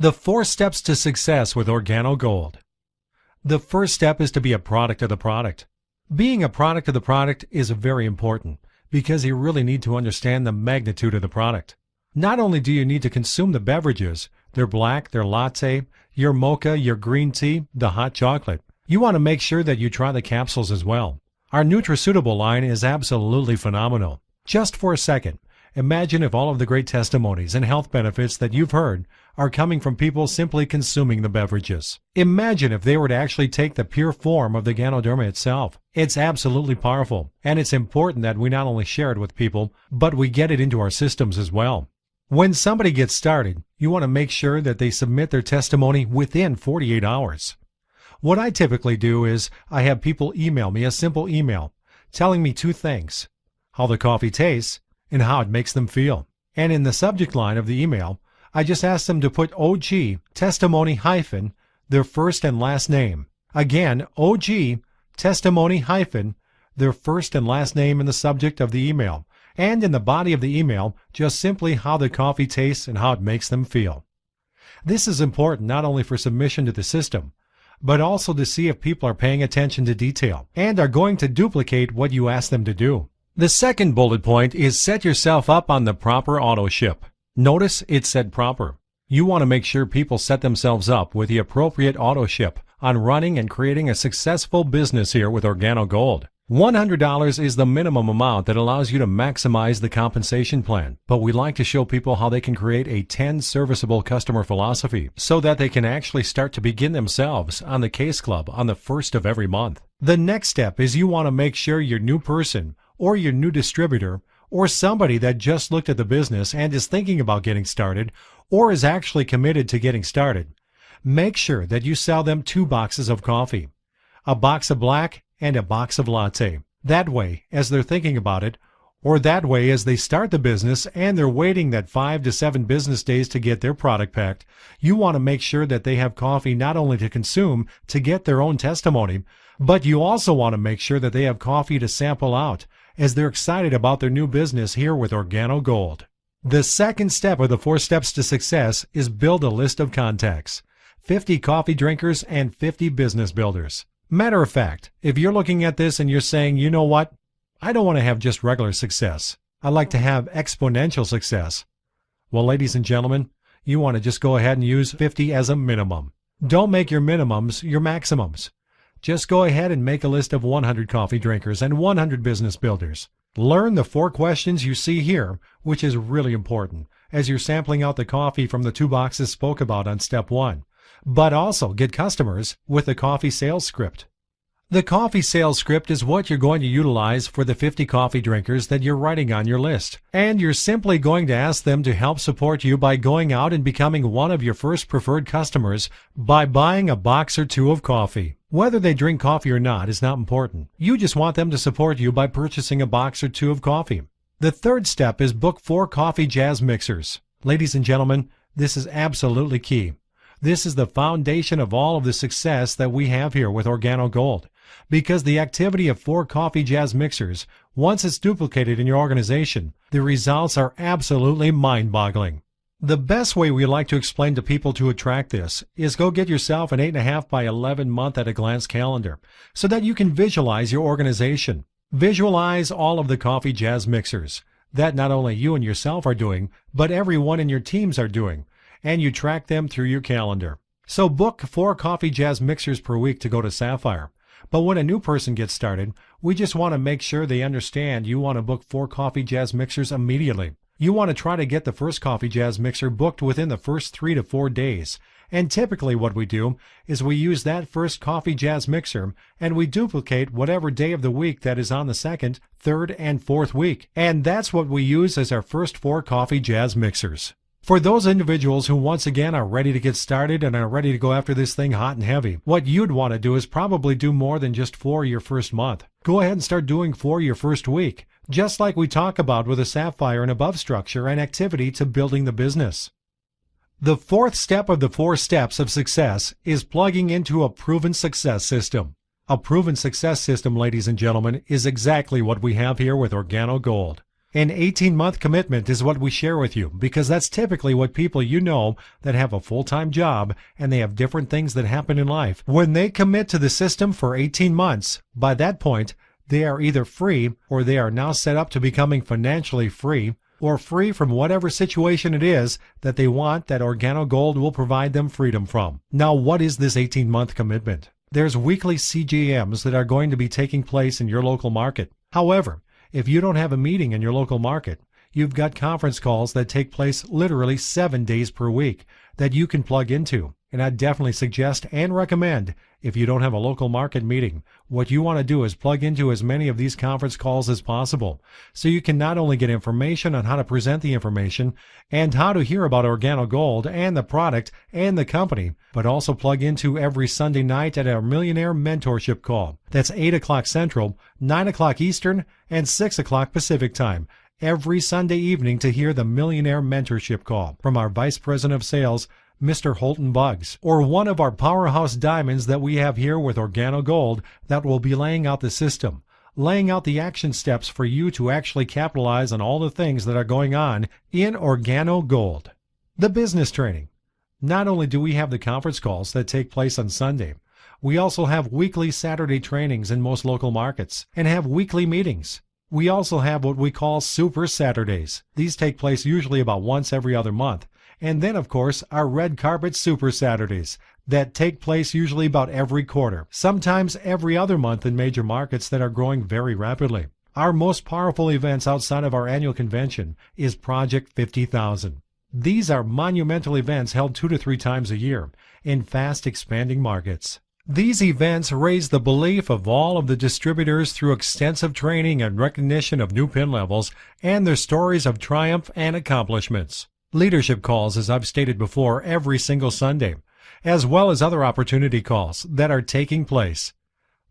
The 4 steps to success with Organo Gold. The first step is to be a product of the product. Being a product of the product is very important because you really need to understand the magnitude of the product. Not only do you need to consume the beverages, their black, their latte, your mocha, your green tea, the hot chocolate. You want to make sure that you try the capsules as well. Our Nutraceutible line is absolutely phenomenal. Just for a second, imagine if all of the great testimonies and health benefits that you've heard are coming from people simply consuming the beverages. Imagine if they were to actually take the pure form of the Ganoderma itself. It's absolutely powerful, and it's important that we not only share it with people, but we get it into our systems as well. When somebody gets started, you want to make sure that they submit their testimony within 48 hours. What I typically do is I have people email me a simple email telling me 2 things: how the coffee tastes and how it makes them feel. And in the subject line of the email, I just ask them to put OG testimony hyphen their first and last name. Again, OG testimony hyphen their first and last name in the subject of the email. And in the body of the email, just simply how the coffee tastes and how it makes them feel. This is important not only for submission to the system, but also to see if people are paying attention to detail and are going to duplicate what you ask them to do. The second bullet point is set yourself up on the proper auto ship. Notice it said proper. You want to make sure people set themselves up with the appropriate auto ship on running and creating a successful business here with Organo Gold. $100 is the minimum amount that allows you to maximize the compensation plan, but we like to show people how they can create a 10 serviceable customer philosophy so that they can actually start to begin themselves on the Case Club on the 1st of every month. The next step is you want to make sure your new person or your new distributor or somebody that just looked at the business and is thinking about getting started or is actually committed to getting started, make sure that you sell them 2 boxes of coffee, a box of black and a box of latte. That way, as they're thinking about it, or that way as they start the business and they're waiting that 5 to 7 business days to get their product packed, you want to make sure that they have coffee not only to consume to get their own testimony, but you also want to make sure that they have coffee to sample out as they're excited about their new business here with Organo Gold. The second step of the 4 steps to success is build a list of contacts. 50 coffee drinkers and 50 business builders. Matter of fact, if you're looking at this and you're saying, you know what, I don't want to have just regular success. I like to have exponential success. Well, ladies and gentlemen, you want to just go ahead and use 50 as a minimum. Don't make your minimums your maximums. Just go ahead and make a list of 100 coffee drinkers and 100 business builders. Learn the 4 questions you see here, which is really important as you're sampling out the coffee from the 2 boxes spoke about on step 1. But also get customers with the coffee sales script. The coffee sales script is what you're going to utilize for the 50 coffee drinkers that you're writing on your list. And you're simply going to ask them to help support you by going out and becoming one of your first preferred customers by buying a box or 2 of coffee. Whether they drink coffee or not is not important. You just want them to support you by purchasing a box or 2 of coffee. The third step is book 4 coffee jazz mixers. Ladies and gentlemen, this is absolutely key. This is the foundation of all of the success that we have here with Organo Gold, because the activity of 4 coffee jazz mixers, once it's duplicated in your organization, the results are absolutely mind-boggling. The best way we like to explain to people to attract this is go get yourself an 8.5 by 11 month at a glance calendar so that you can visualize your organization. Visualize all of the coffee jazz mixers that not only you and yourself are doing, but everyone in your teams are doing, and you track them through your calendar. So book 4 coffee jazz mixers per week to go to Sapphire. But when a new person gets started, we just want to make sure they understand you want to book 4 coffee jazz mixers immediately. You want to try to get the first coffee jazz mixer booked within the first 3 to 4 days. And typically what we do is we use that first coffee jazz mixer and we duplicate whatever day of the week that is on the 2nd, 3rd, and 4th week. And that's what we use as our first 4 coffee jazz mixers. For those individuals who once again are ready to get started and are ready to go after this thing hot and heavy, what you'd want to do is probably do more than just 4 your first month. Go ahead and start doing 4 your first week, just like we talk about with a Sapphire and above structure and activity to building the business. The 4th step of the 4 steps of success is plugging into a proven success system. A proven success system, ladies and gentlemen, is exactly what we have here with Organo Gold. An 18-month commitment is what we share with you because that's typically what people you know that have a full-time job and they have different things that happen in life. When they commit to the system for 18 months, by that point, they are either free or they are now set up to becoming financially free or free from whatever situation it is that they want that Organo Gold will provide them freedom from. Now, what is this 18-month commitment? There's weekly CGMs that are going to be taking place in your local market. However, if you don't have a meeting in your local market, you've got conference calls that take place literally 7 days per week that you can plug into. And I definitely suggest and recommend, if you don't have a local market meeting, what you want to do is plug into as many of these conference calls as possible so you can not only get information on how to present the information and how to hear about Organo Gold and the product and the company, but also plug into every Sunday night at our Millionaire Mentorship Call. That's 8 o'clock Central, 9 o'clock Eastern, and 6 o'clock Pacific Time every Sunday evening to hear the Millionaire Mentorship Call from our Vice President of Sales, Mr. Holton Buggs, or one of our powerhouse diamonds that we have here with Organo Gold that will be laying out the system, laying out the action steps for you to actually capitalize on all the things that are going on in Organo Gold. The business training. Not only do we have the conference calls that take place on Sunday, we also have weekly Saturday trainings in most local markets and have weekly meetings. We also have what we call Super Saturdays. These take place usually about once every other month. And then, of course, our Red Carpet Super Saturdays that take place usually about every quarter, sometimes every other month in major markets that are growing very rapidly. Our most powerful events outside of our annual convention is Project 50,000. These are monumental events held 2 to 3 times a year in fast expanding markets. These events raise the belief of all of the distributors through extensive training and recognition of new pin levels and their stories of triumph and accomplishments. Leadership calls, as I've stated before, every single Sunday, as well as other opportunity calls that are taking place.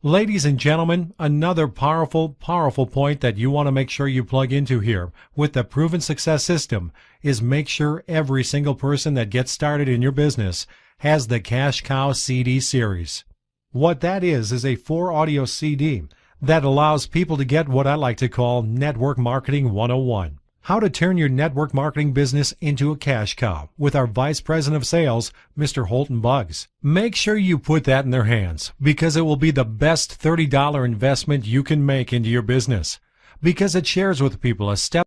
Ladies and gentlemen, another powerful point that you want to make sure you plug into here with the Proven Success System is make sure every single person that gets started in your business has the Cash Cow CD series. What that is a 4-audio CD that allows people to get what I like to call Network Marketing 101. How to turn your network marketing business into a cash cow with our Vice President of Sales, Mr. Holton Buggs. Make sure you put that in their hands because it will be the best $30 investment you can make into your business because it shares with people a step